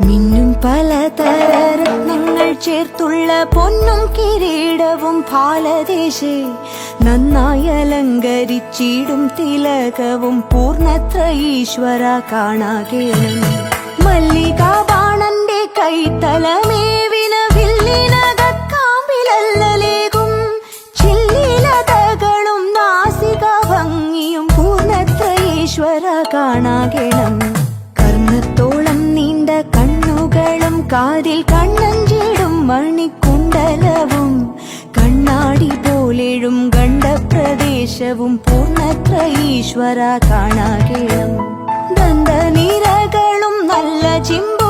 മിന്നും പലതരത്നങ്ങൾ ചേർത്തുള്ള പൊന്നും കിരീടവും ഭാലദേശേ നന്നായി അലങ്കരിച്ചിടും തിലകവും പൂർണ്ണത്ര ഈശ്വര കാണാകേണം. മല്ലികാബാണന്റെ കൈത്തലമേവിന വില്ലിനകക്കാമ്പിലല്ലേകും ചില്ലിലതകളും നാസിക ഭംഗിയും പൂർണ്ണത്ര ഈശ്വര കാണാകേണം. കർണത്തോളം നീണ്ട കണ്ണുകളും കാതിൽ കണ്ണഞ്ചിടും മണിക്കുണ്ടലവും കണ്ണാടി പോലെഴും ഗണ്ഡപ്രദേശവും പൂർണ്ണത്ര ഈശ്വര കാണാകേണം. ദന്തനിരകളും നല്ല ചിമ്പ